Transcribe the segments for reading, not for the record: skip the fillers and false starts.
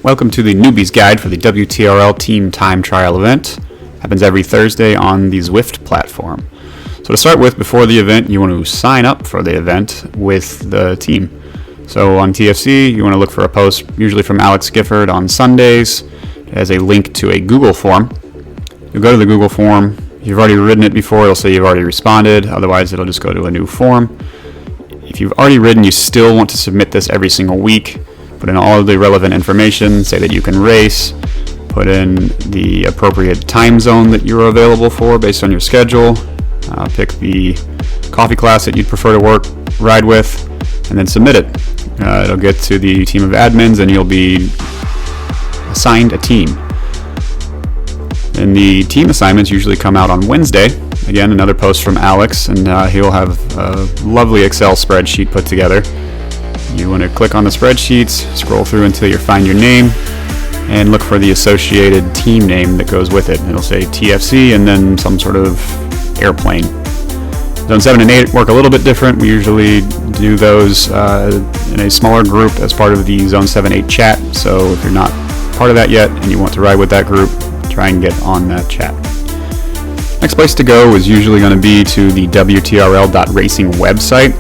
Welcome to the Newbie's Guide for the WTRL Team Time Trial event. Happens every Thursday on the Zwift platform. So to start with, before the event, you want to sign up for the event with the team. So on TFC, you want to look for a post, usually from Alex Gifford on Sundays. It has a link to a Google form. You'll go to the Google form. If you've already written it before, it'll say you've already responded. Otherwise, it'll just go to a new form. If you've already written, you still want to submit this every single week. Put in all of the relevant information, say that you can race, put in the appropriate time zone that you're available for based on your schedule, pick the coffee class that you'd prefer to ride with, and then submit it. It'll get to the team of admins and you'll be assigned a team. And the team assignments usually come out on Wednesday. Again, another post from Alex, and he'll have a lovely Excel spreadsheet put together. You want to click on the spreadsheets, scroll through until you find your name, and look for the associated team name that goes with it. It'll say TFC and then some sort of airplane. Zone 7 and 8 work a little bit different. We usually do those in a smaller group as part of the Zone 7-8 chat. So if you're not part of that yet and you want to ride with that group, try and get on that chat. Next place to go is usually going to be to the WTRL.racing website.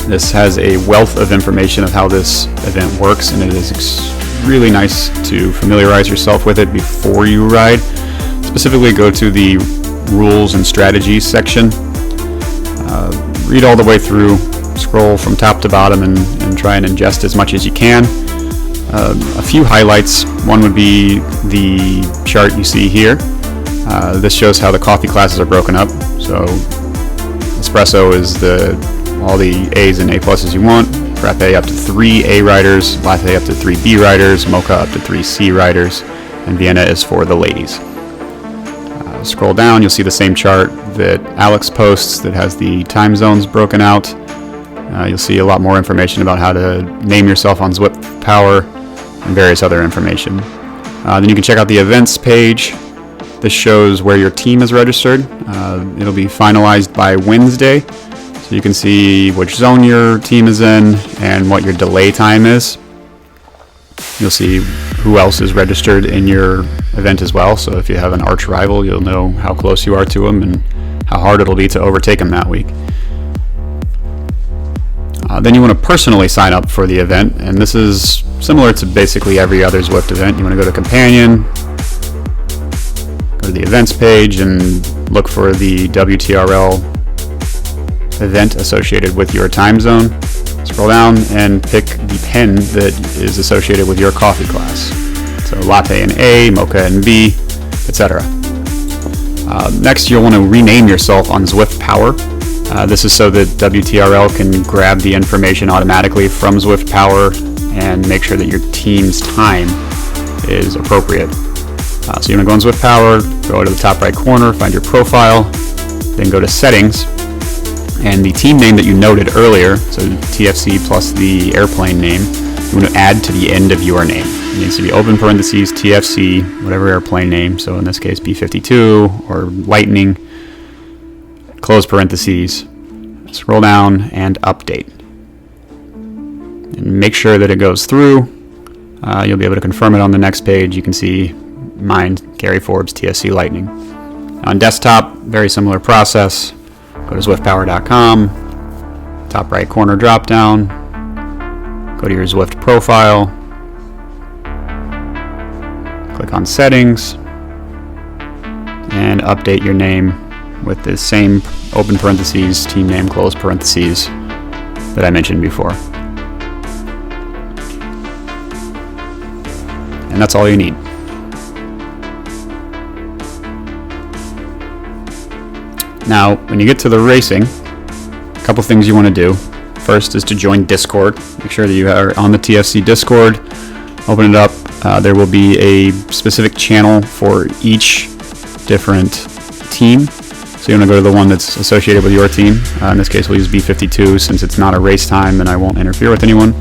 This has a wealth of information of how this event works, and it is really nice to familiarize yourself with it before you ride. Specifically, go to the rules and strategies section. Read all the way through, scroll from top to bottom, and try and ingest as much as you can. A few highlights. One would be the chart you see here. This shows how the coffee classes are broken up. So espresso is all the A's and A pluses you want. Frappe up to 3 A riders, latte up to 3 B riders, mocha up to 3 C riders, and Vienna is for the ladies. Scroll down, you'll see the same chart that Alex posts that has the time zones broken out. You'll see a lot more information about how to name yourself on Zwift Power and various other information. Then you can check out the events page. This shows where your team is registered. It'll be finalized by Wednesday. So you can see which zone your team is in and what your delay time is. You'll see who else is registered in your event as well. So if you have an arch rival, you'll know how close you are to them and how hard it'll be to overtake them that week. Then you want to personally sign up for the event, and this is similar to basically every other Zwift event. You want to go to Companion, go to the events page, and look for the WTRL event associated with your time zone. Scroll down and pick the pen that is associated with your coffee class. So latte and A, mocha and B, etc. Next, you'll want to rename yourself on Zwift Power. This is so that WTRL can grab the information automatically from Zwift Power and make sure that your team's time is appropriate. So you're going to go on Zwift Power, go to the top right corner, find your profile, then go to Settings, and the team name that you noted earlier, so TFC plus the airplane name, you want to add to the end of your name. It needs to be open parentheses, TFC, whatever airplane name, so in this case B-52 or Lightning, close parentheses, scroll down and update. And make sure that it goes through. You'll be able to confirm it on the next page. You can see mine, Gary Forbes, TFC Lightning. On desktop, very similar process. Go to zwiftpower.com, top right corner drop down, go to your Zwift profile, click on settings, and update your name with the same open parentheses, team name, close parentheses that I mentioned before. And that's all you need. Now, when you get to the racing, a couple things you want to do. First is to join Discord. Make sure that you are on the TFC Discord. Open it up. There will be a specific channel for each different team. So you want to go to the one that's associated with your team. In this case, we'll use B52 since it's not a race time and I won't interfere with anyone.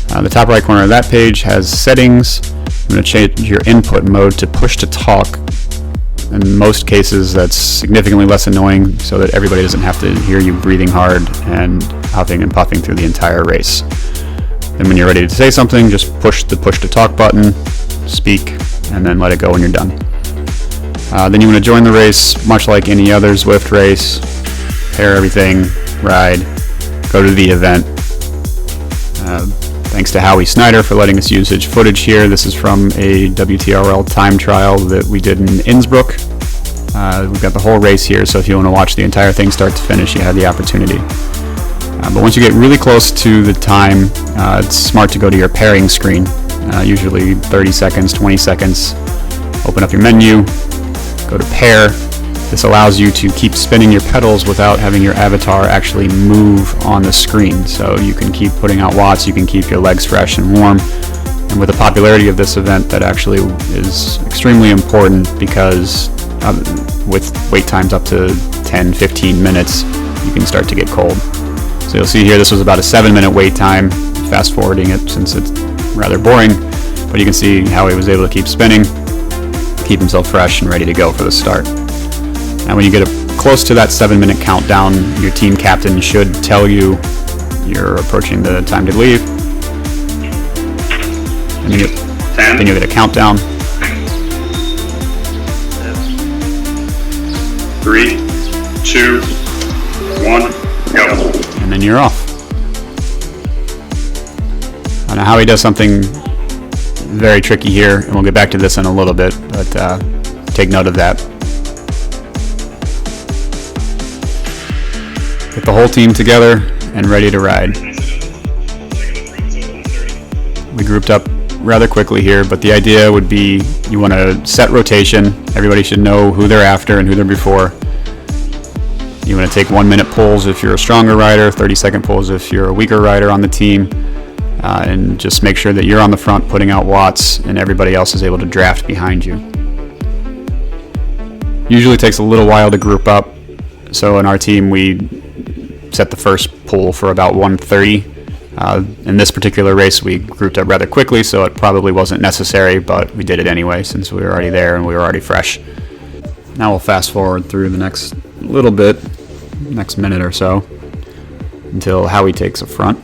The top right corner of that page has settings. I'm going to change your input mode to push to talk. In most cases, that's significantly less annoying so that everybody doesn't have to hear you breathing hard and huffing and puffing through the entire race. Then when you're ready to say something, just push the push to talk button, speak, and then let it go when you're done. Then you want to join the race, much like any other Zwift race. Pair everything, ride, go to the event. Thanks to Howie Snyder for letting us use his footage here. This is from a WTRL Time Trial that we did in Innsbruck. We've got the whole race here, so if you want to watch the entire thing start to finish, you have the opportunity. But once you get really close to the time, it's smart to go to your pairing screen, usually 30 seconds, 20 seconds. Open up your menu, go to pair. This allows you to keep spinning your pedals without having your avatar actually move on the screen. So you can keep putting out watts, you can keep your legs fresh and warm. And with the popularity of this event, that actually is extremely important because with wait times up to 10, 15 minutes, you can start to get cold. So you'll see here this was about a 7-minute wait time, fast forwarding it since it's rather boring, but you can see how he was able to keep spinning, keep himself fresh and ready to go for the start. Now when you get close to that 7-minute countdown, your team captain should tell you you're approaching the time to leave. And then you'll get a countdown. 3, 2, 1, go. And then you're off. Now Howie does something very tricky here, and we'll get back to this in a little bit, but take note of that. Get the whole team together and ready to ride. We grouped up rather quickly here, but the idea would be you want to set rotation. Everybody should know who they're after and who they're before. You want to take 1-minute pulls if you're a stronger rider, 30-second pulls if you're a weaker rider on the team, and just make sure that you're on the front putting out watts and everybody else is able to draft behind you. Usually takes a little while to group up, so in our team we set the first pull for about 1:30. In this particular race we grouped up rather quickly, so it probably wasn't necessary, but we did it anyway since we were already there and we were already fresh. Now we'll fast forward through the next little bit, next minute or so, until Howie takes a front.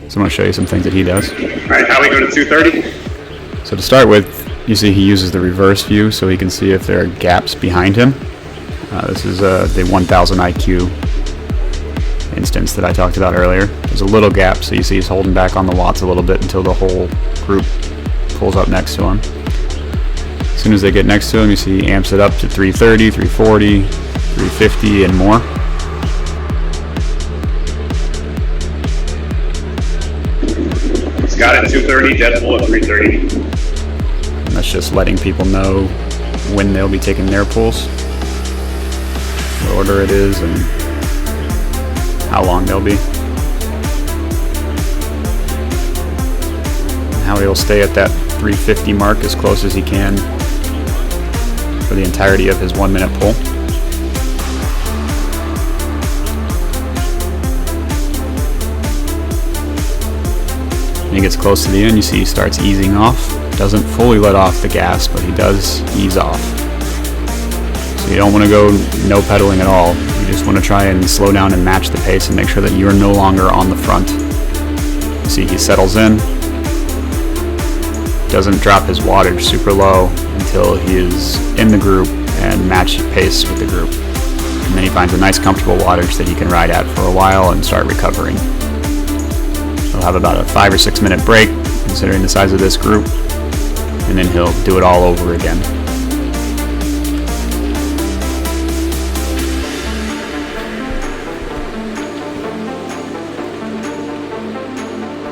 So I'm going to show you some things that he does. Alright, Howie, go to 2:30. So to start with, you see he uses the reverse view so he can see if there are gaps behind him. This is the 1000 IQ instance that I talked about earlier. There's a little gap, so you see he's holding back on the watts a little bit until the whole group pulls up next to him. As soon as they get next to him, you see he amps it up to 330, 340, 350, and more. He's got it at 2:30, Deadpool at 3:30. And that's just letting people know when they'll be taking their pulls, what order it is, and how long they'll be. And how he'll stay at that 350 mark as close as he can for the entirety of his 1-minute pull. When he gets close to the end, you see he starts easing off. Doesn't fully let off the gas, but he does ease off. So you don't want to go no pedaling at all. You just want to try and slow down and match the pace and make sure that you're no longer on the front. You see he settles in. Doesn't drop his wattage super low until he is in the group and match pace with the group. And then he finds a nice comfortable wattage that he can ride at for a while and start recovering. He'll have about a 5 or 6 minute break considering the size of this group, and then he'll do it all over again.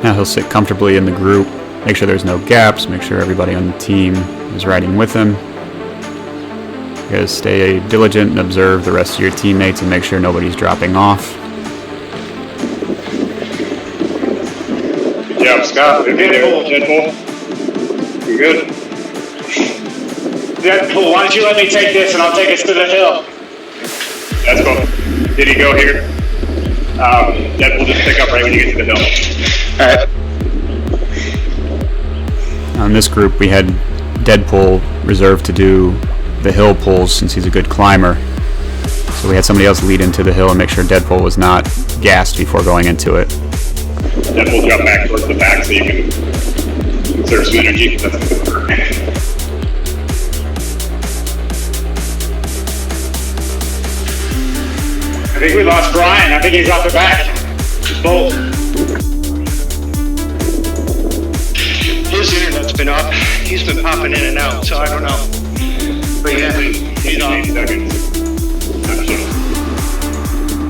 Now he'll sit comfortably in the group, make sure there's no gaps, make sure everybody on the team is riding with him. You gotta stay diligent and observe the rest of your teammates and make sure nobody's dropping off. Good job, Scott. Good Deadpool. You good? Deadpool, why don't you let me take this and I'll take us to the hill? That's cool. Did he go here? Deadpool, just pick up right when you get to the hill. Alright. On this group, we had Deadpool reserved to do the hill pulls since he's a good climber. So we had somebody else lead into the hill and make sure Deadpool was not gassed before going into it. Then we'll drop back towards the back so you can conserve some energy. That's good work. I think we lost Brian. I think he's off the back. Bolt. His internet's been up. He's been popping in and out, so I don't know. But yeah, he's 8 on. seconds.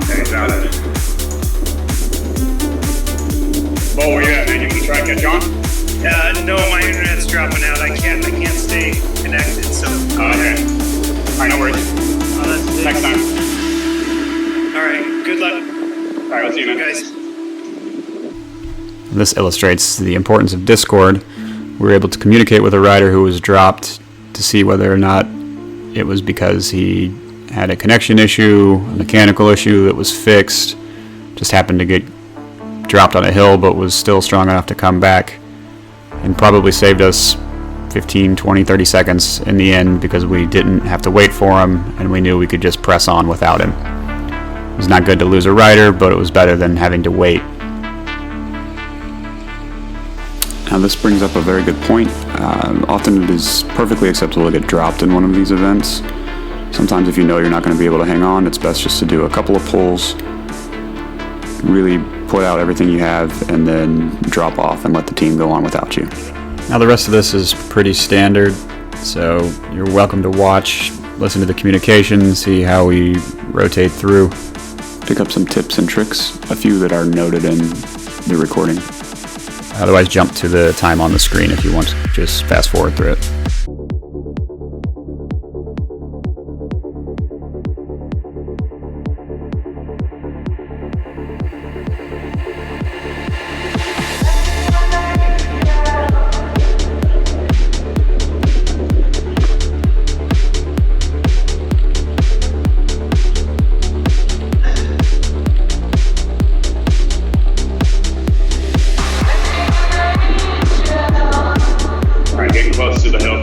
Okay, got it. Bo, where you at, man? You want to try and catch on? No, my internet's dropping out. I can't stay connected. So. Okay. All right, no worries. Oh, that's big. Next time. All right. Good luck, All right, I'll see you, man. guys. This illustrates the importance of Discord. We were able to communicate with a rider who was dropped to see whether or not it was because he had a connection issue, a mechanical issue that was fixed, just happened to get dropped on a hill but was still strong enough to come back, and probably saved us 15, 20, 30 seconds in the end because we didn't have to wait for him and we knew we could just press on without him. It was not good to lose a rider, but it was better than having to wait. Now this brings up a very good point. Often it is perfectly acceptable to get dropped in one of these events. Sometimes if you know you're not going to be able to hang on, it's best just to do a couple of pulls, really put out everything you have, and then drop off and let the team go on without you. Now the rest of this is pretty standard, so you're welcome to watch, listen to the communication, see how we rotate through, pick up some tips and tricks, a few that are noted in the recording. Otherwise, jump to the time on the screen if you want to just fast forward through it. All right, getting close to the hill.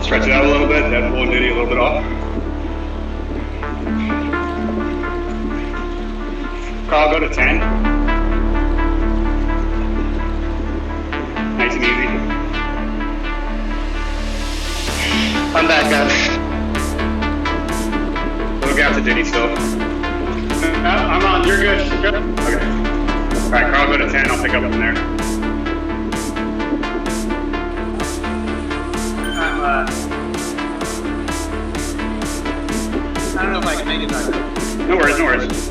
Stretch it out a little bit, Deadpool and Diddy a little bit off. Carl, go to 10. Nice and easy. I'm back, guys. Little gap to Diddy still. I'm on. You're good. You're good. Okay. Alright, Carl, go to 10. I'll pick up from there. I don't know if I can make it back. No worries, no worries.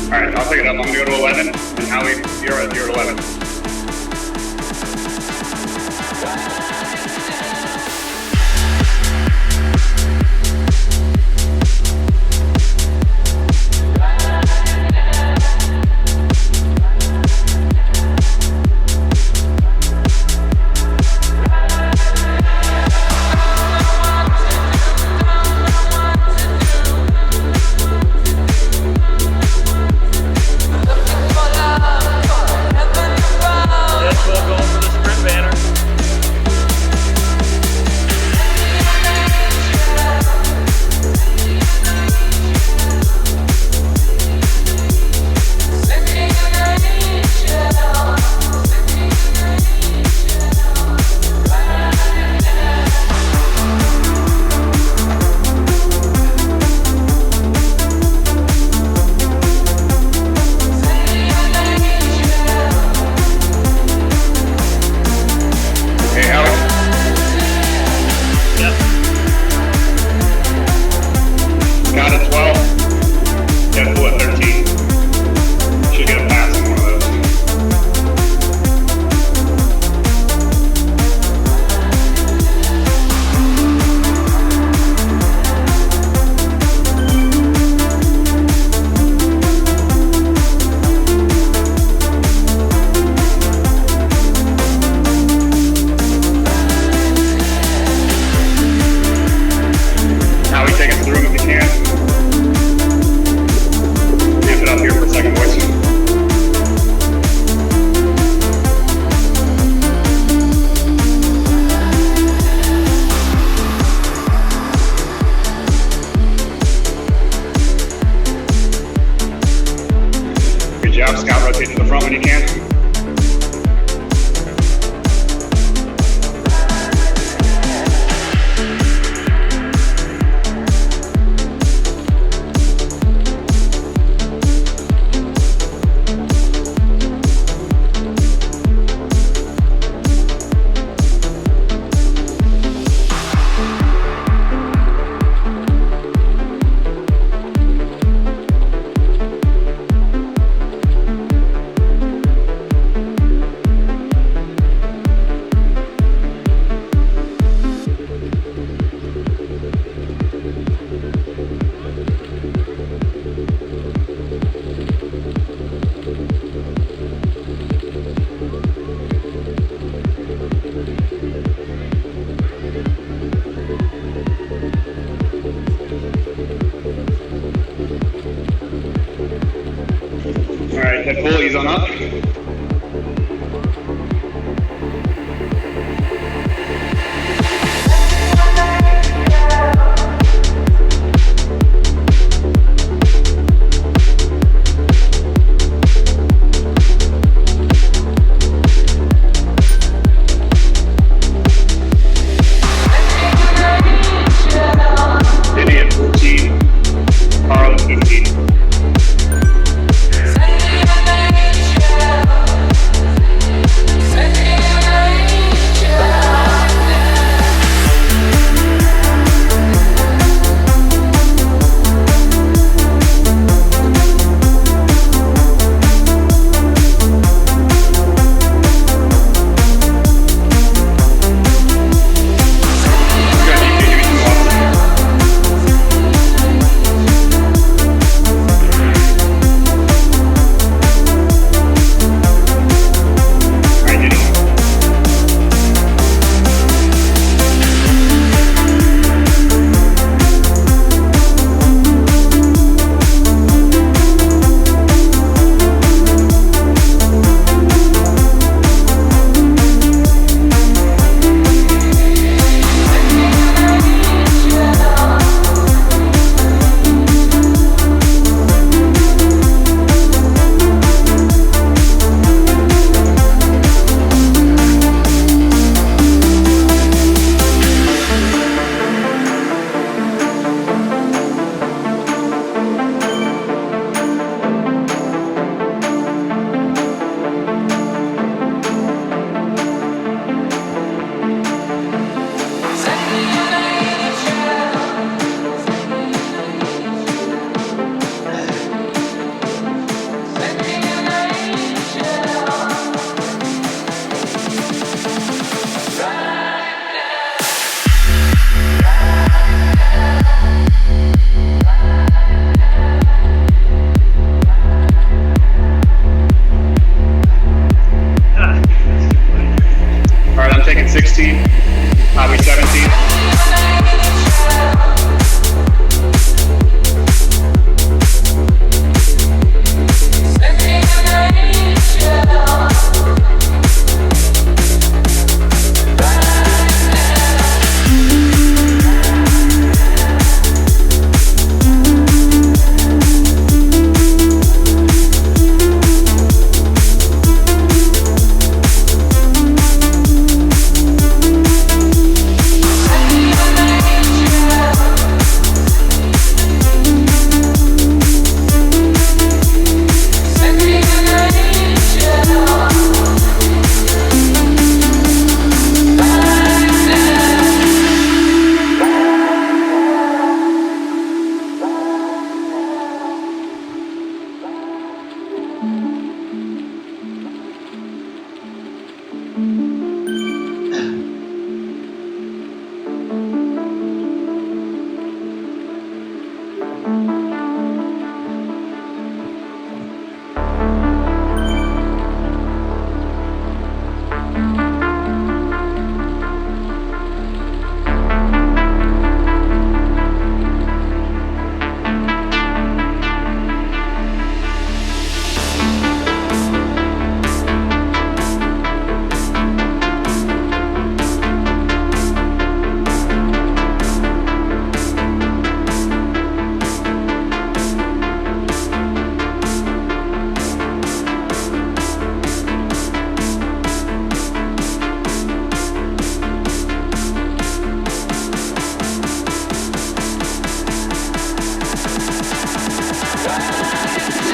Alright, I'll pick it up. I'm gonna go to 11. And Howie, you're at 11. Head full, ease on up. Diddy at 14, Carl at 15. Send me a nature.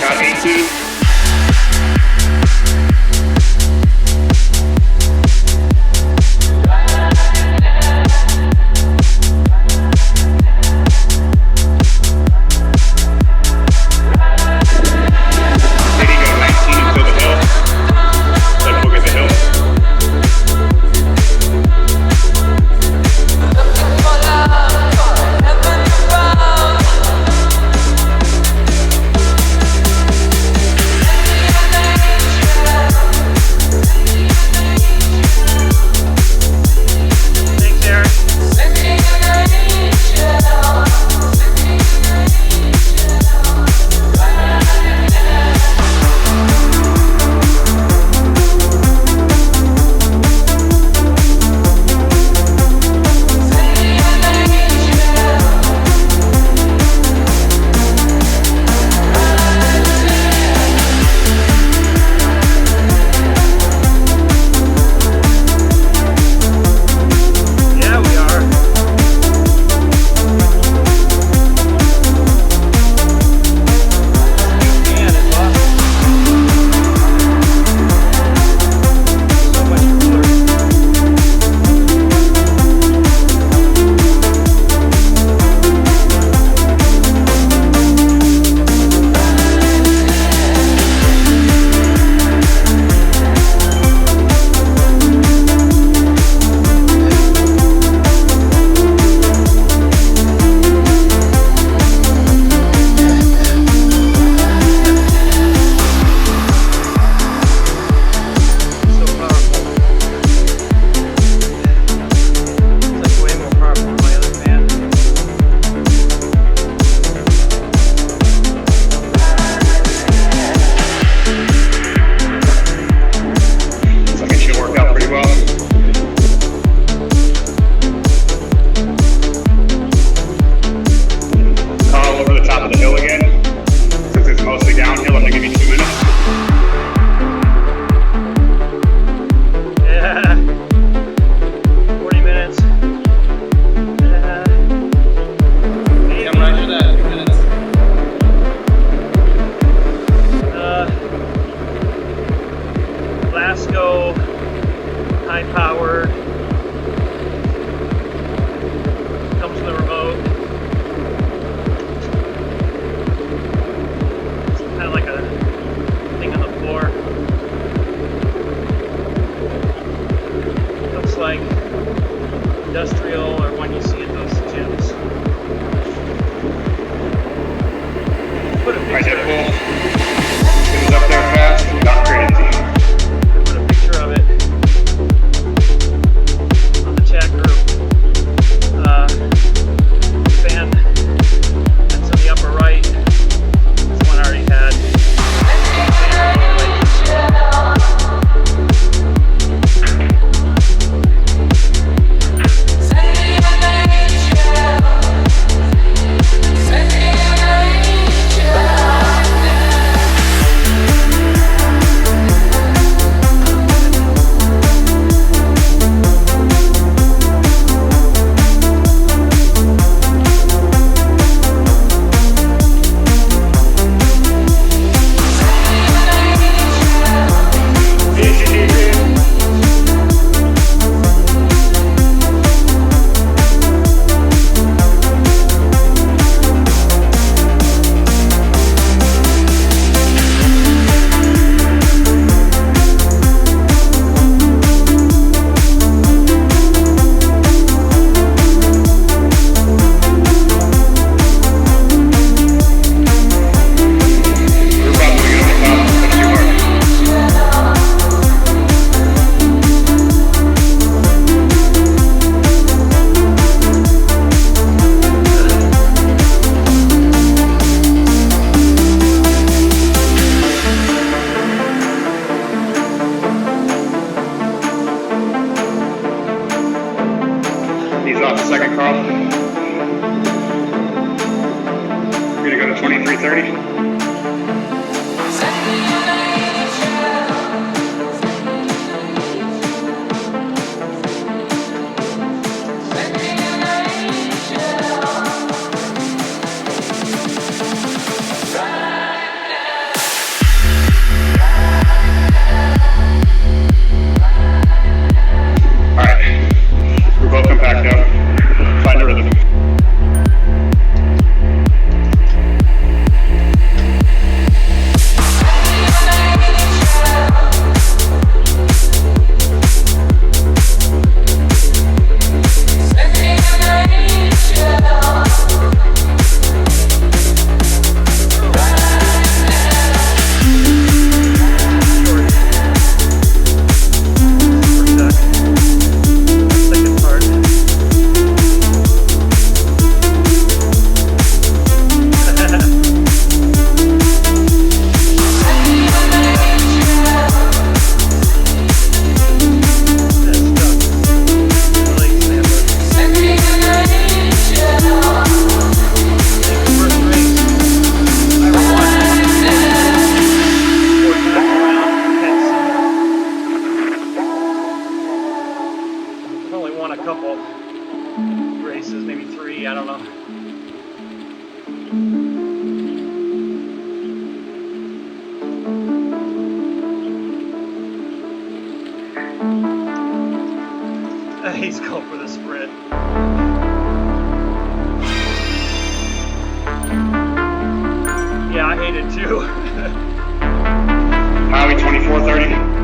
Got 18. high-powered. Comes with a remote. It's kind of like a thing on the floor. Looks like industrial or one you see at those gyms. Put a picture. It was up there fast and got crazy. Put a picture of it on the chat group. Fan that's in the upper right. This one I already had. off the second call. We're gonna go to 23:30. We're both compact up. Find a rhythm. He's going for the sprint. Yeah, I hate it too. Maui 24:30.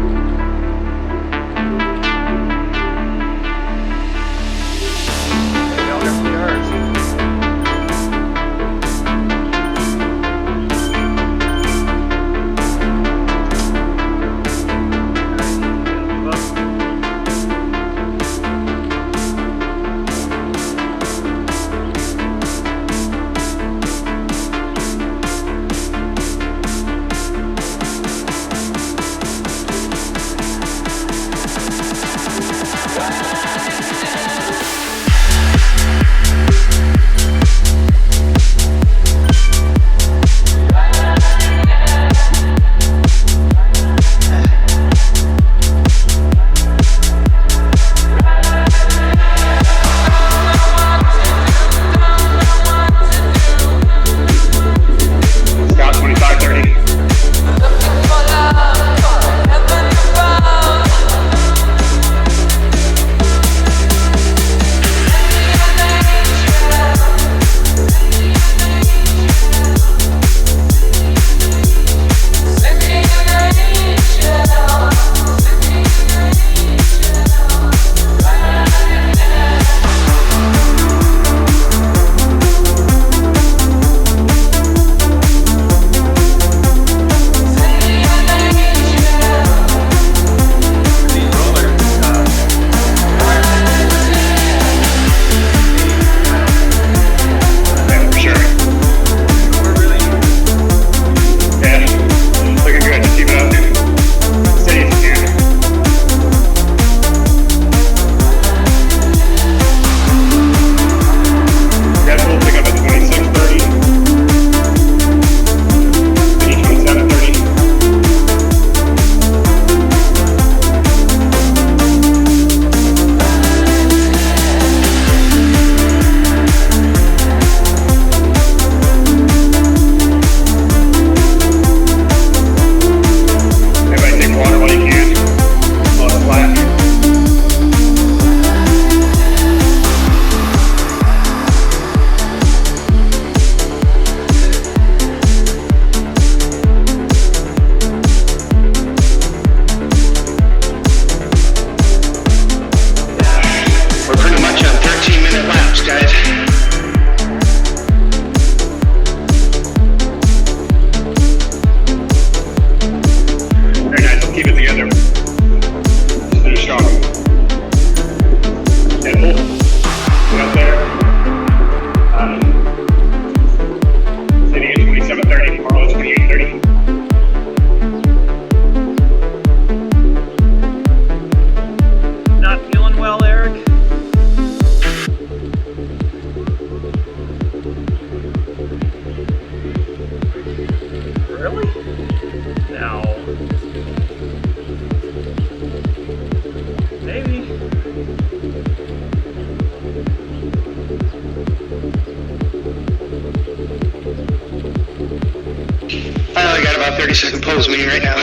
30-second pose meeting right now.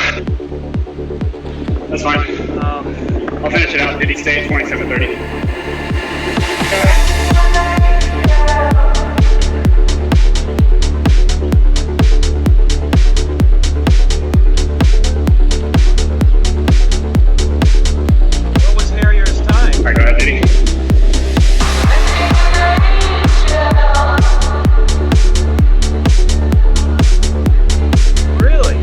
That's fine. I'll finish it out. Did he stay at 27:30? What was Harrier's time? All right, go ahead, Diddy. Really?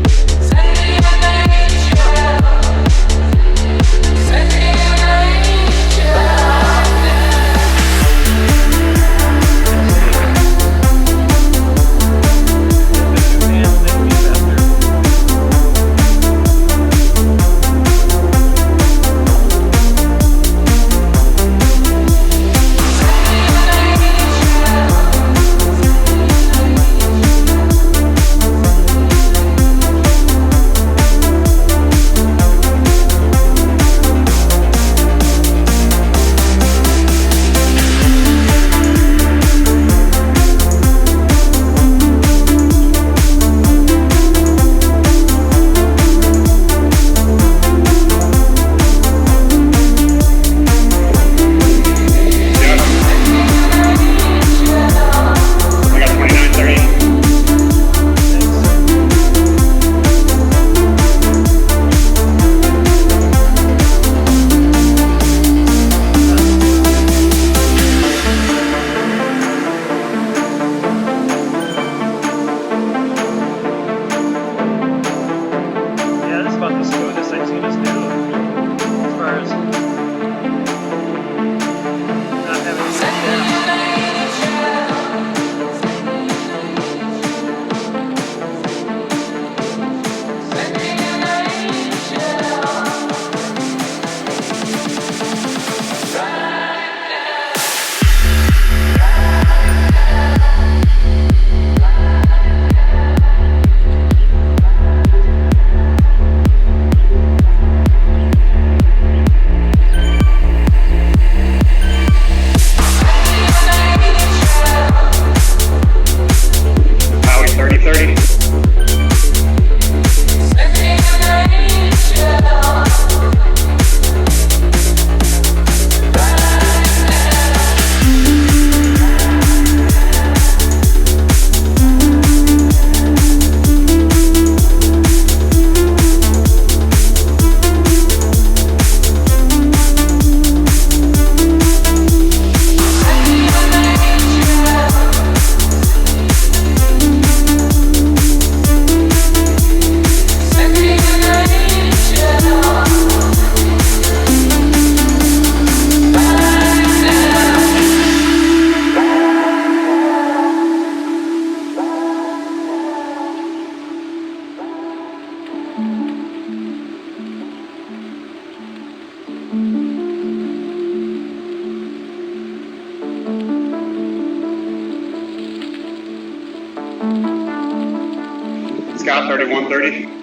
Scott, 31:30.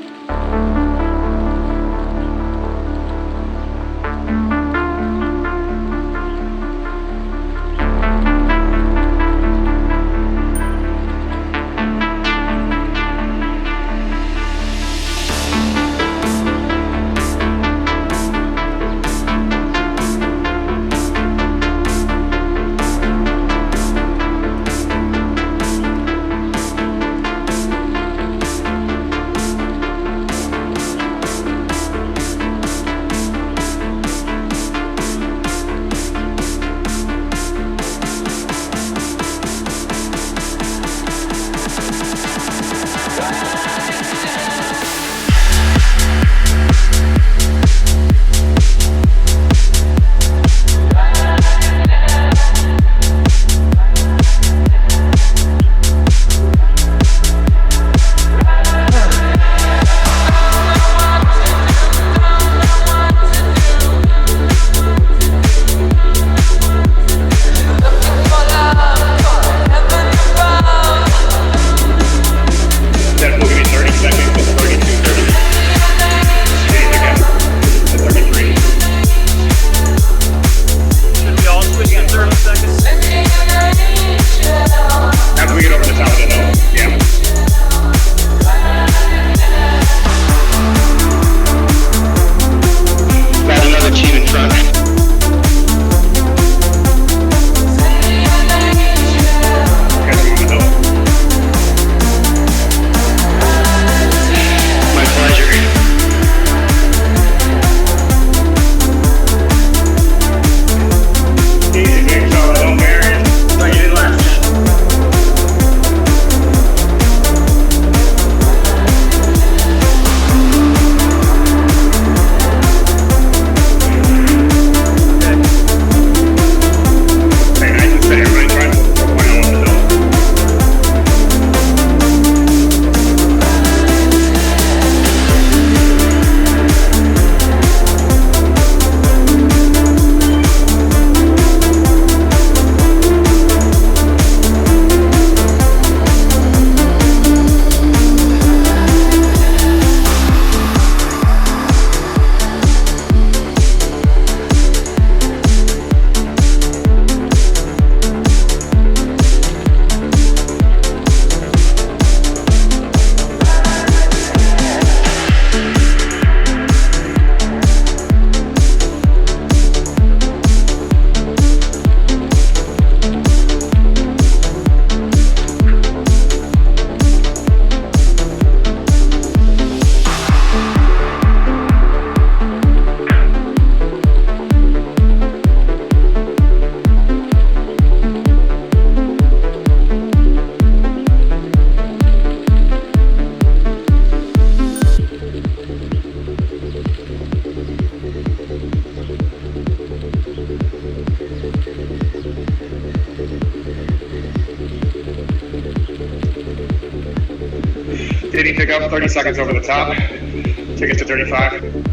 Diddy pick up 30 seconds over the top. Took it to 35.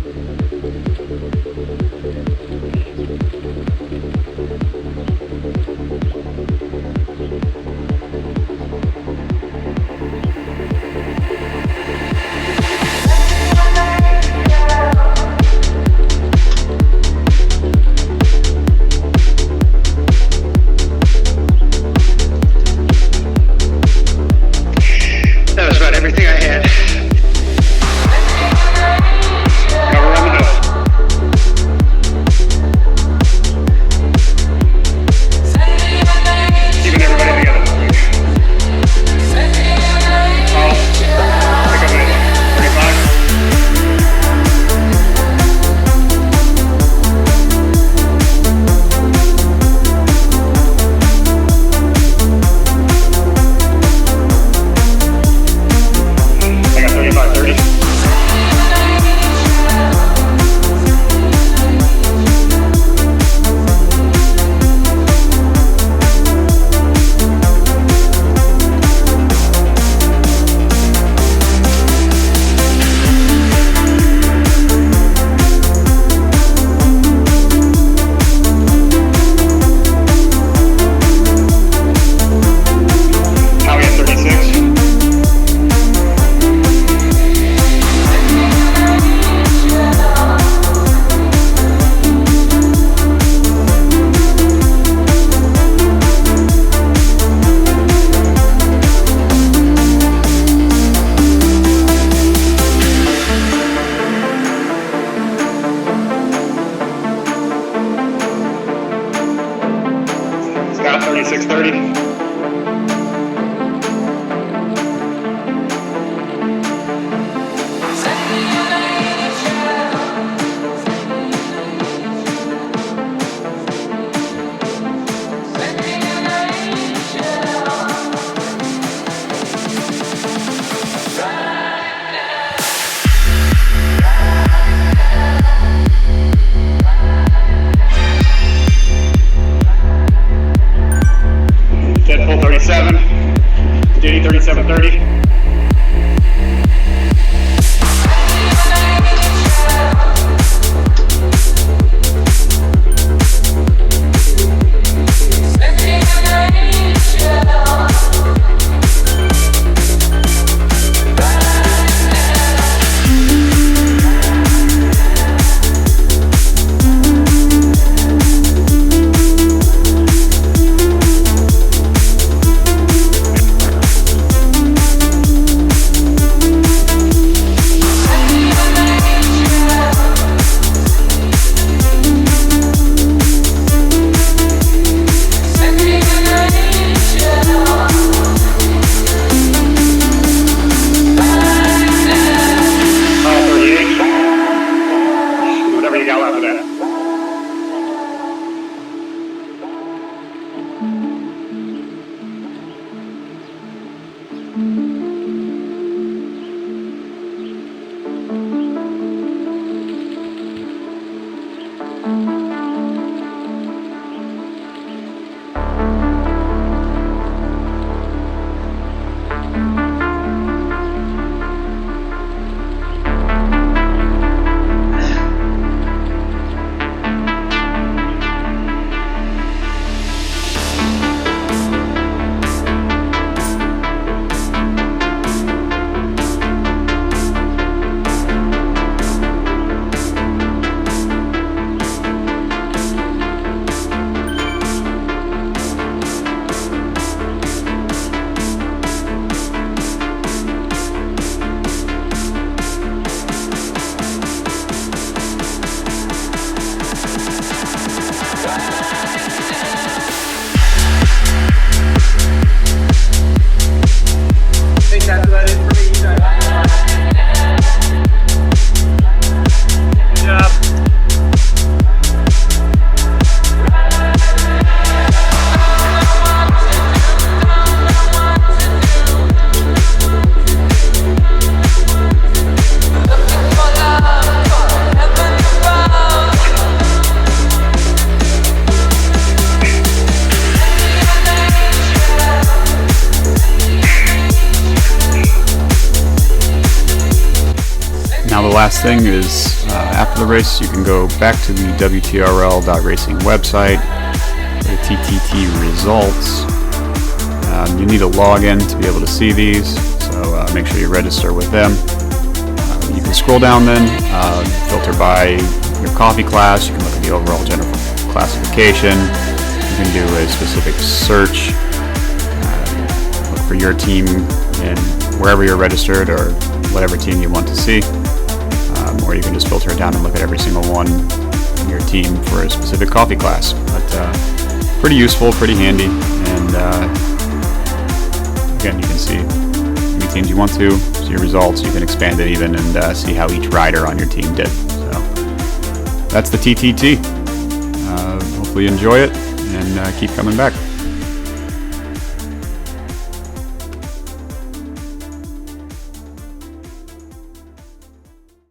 That was about everything I had. Cover around the middle. Keeping everybody together. Oh, pick up it. 35. I got 35, 30. Howie at 36. Scott 36, 30. last thing is after the race, you can go back to the WTRL.racing website, go to TTT results. You need a login to be able to see these, so make sure you register with them. You can scroll down then, filter by your coffee class. You can look at the overall general classification. You can do a specific search, look for your team in wherever you're registered or whatever team you want to see, or you can just filter it down and look at every single one in your team for a specific coffee class. But pretty useful, pretty handy, and again, you can see how many teams you want to, see your results. You can expand it even and see how each rider on your team did. So that's the TTT. Hopefully you enjoy it and keep coming back.